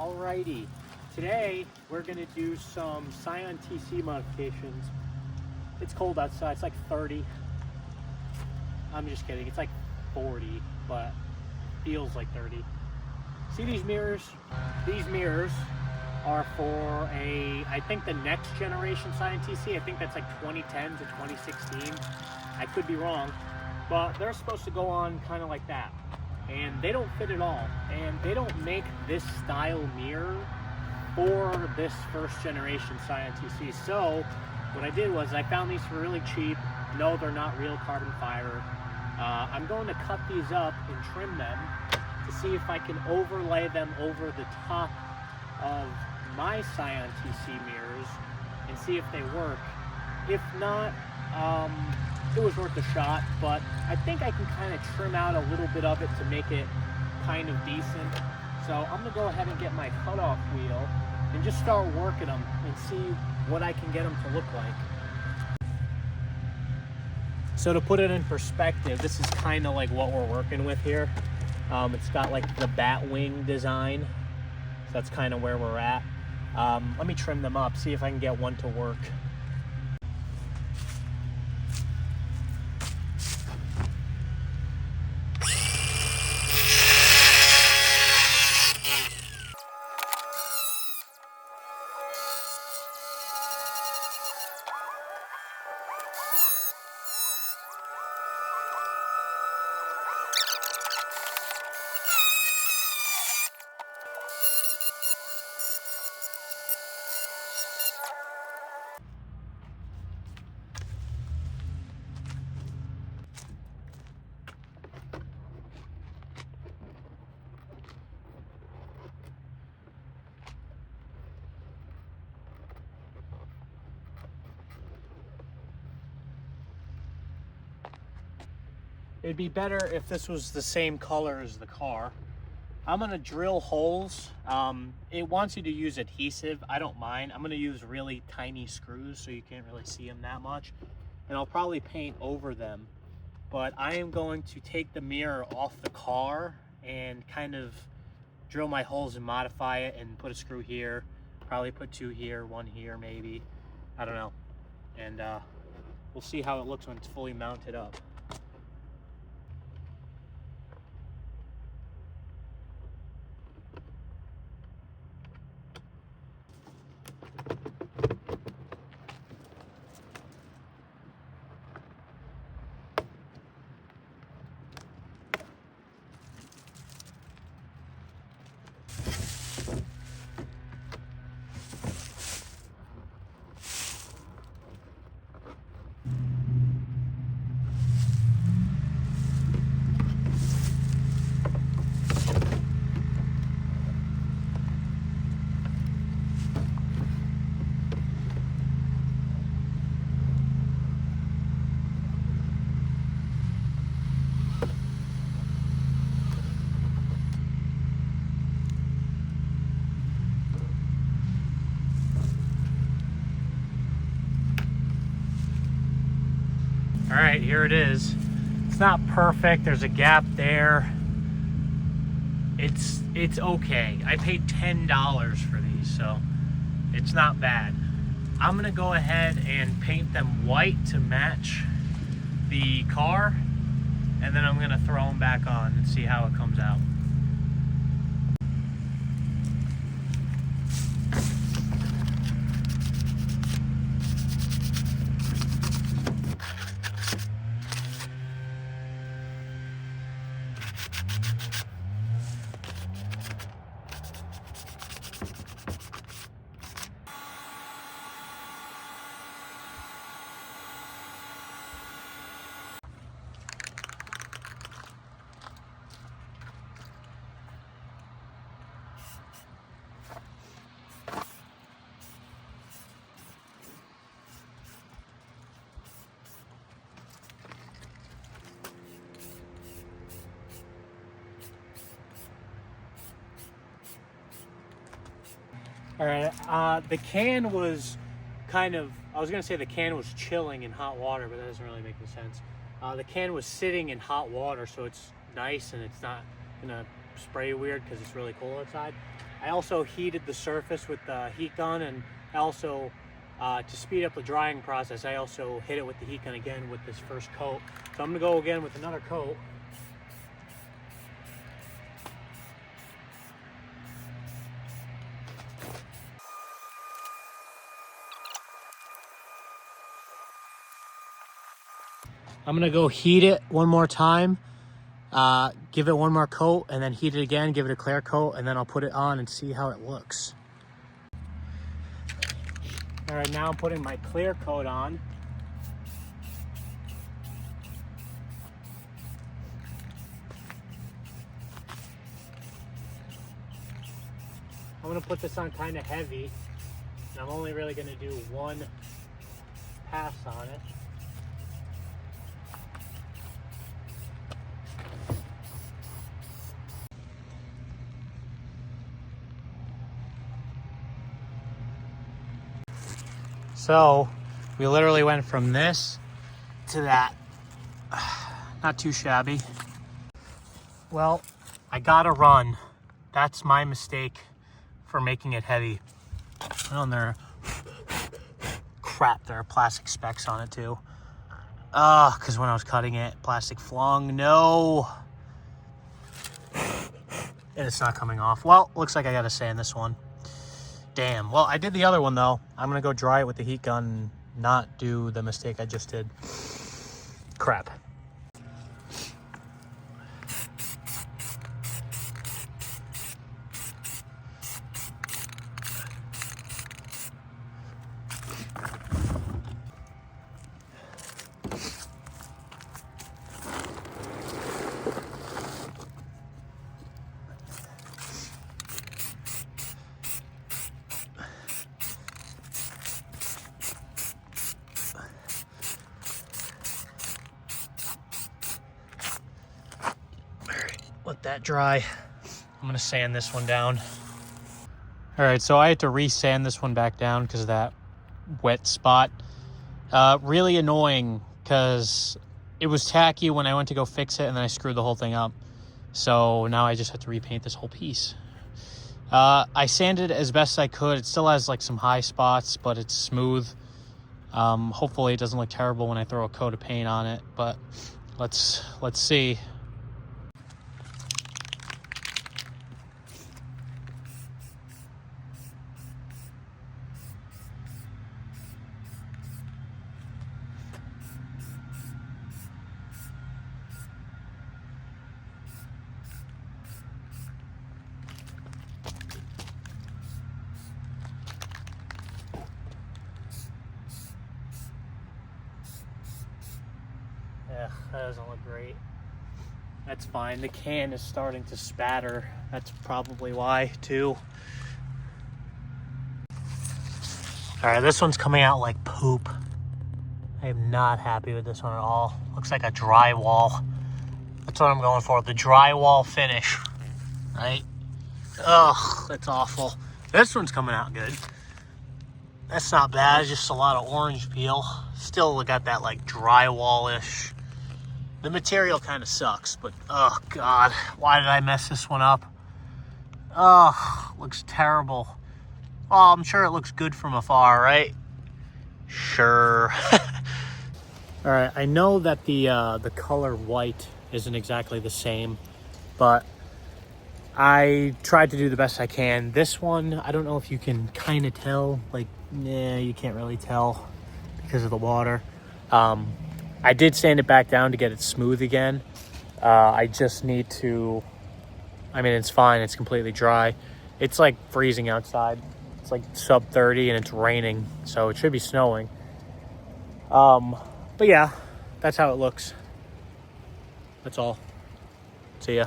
Alrighty, today we're gonna do some Scion TC modifications. It's cold outside, it's like 30. I'm just kidding, it's like 40, but feels like 30. See these mirrors? These mirrors are for I think the next generation Scion TC. I think that's like 2010 to 2016. I could be wrong, but they're supposed to go on kind of like that. And they don't fit at all. And they don't make this style mirror for this first generation Scion TC. So what I did was I found these for really cheap. No, they're not real carbon fiber. I'm going to cut these up and trim them to see if I can overlay them over the top of my Scion TC mirrors and see if they work. If not, it was worth a shot, but I think I can kind of trim out a little bit of it to make it kind of decent. So I'm gonna go ahead and get my cutoff wheel and just start working them and see what I can get them to look like. So to put it in perspective, this is kind of like what we're working with here. It's got like the bat wing design. So that's kind of where we're at. Let me trim them up, see if I can get one to work. It'd be better if this was the same color as the car. I'm gonna drill holes. It wants you to use adhesive. I don't mind. I'm gonna use really tiny screws so you can't really see them that much. And I'll probably paint over them. But I am going to take the mirror off the car and kind of drill my holes and modify it and put a screw here. Probably put two here, one here maybe. I don't know. And we'll see how it looks when it's fully mounted up. All right, here it is. It's not perfect. There's a gap there. It's okay. I paid $10 for these, so it's not bad. I'm gonna go ahead and paint them white to match the car, and then I'm gonna throw them back on and see how it comes out. All right, the can was kind of, I was gonna say the can was chilling in hot water, but that doesn't really make any sense. The can was sitting in hot water, so it's nice and it's not gonna spray weird because it's really cold outside. I also heated the surface with the heat gun, and I also, to speed up the drying process, I also hit it with the heat gun again with this first coat. So I'm gonna go again with another coat. I'm gonna go heat it one more time, give it one more coat, and then heat it again, give it a clear coat, and then I'll put it on and see how it looks. All right, now I'm putting my clear coat on. I'm gonna put this on kind of heavy, and I'm only really gonna do one pass on it. So we literally went from this to that. Not too shabby. Well, I gotta run. That's my mistake for making it heavy. And there, crap, there are plastic specks on it too. Because when I was cutting it, plastic flung. No. And it's not coming off. Well, looks like I gotta sand this one. Damn. Well, I did the other one though. I'm gonna go dry it with the heat gun and not do the mistake I just did. Crap. Let that dry. I'm gonna sand this one down. All right, so I had to re-sand this one back down because of that wet spot. Really annoying because it was tacky when I went to go fix it and then I screwed the whole thing up. So now I just have to repaint this whole piece. I sanded it as best I could. It still has like some high spots, but it's smooth. Hopefully it doesn't look terrible when I throw a coat of paint on it, but let's see. Yeah, that doesn't look great. That's fine. The can is starting to spatter. That's probably why, too. All right, this one's coming out like poop. I am not happy with this one at all. Looks like a drywall. That's what I'm going for, the drywall finish, right? Ugh, that's awful. This one's coming out good. That's not bad, just a lot of orange peel. Still got that like drywall-ish. The material kind of sucks, but oh God, why did I mess this one up? Oh, looks terrible. Well, I'm sure it looks good from afar, right? Sure. All right, I know that the color white isn't exactly the same, but I tried to do the best I can. This one, I don't know if you can kind of tell, like, nah, you can't really tell because of the water. I did sand it back down to get it smooth again. I just need to, I mean, it's fine. It's completely dry. It's like freezing outside. It's like sub 30 and it's raining, so it should be snowing. But yeah, that's how it looks. That's all. See ya.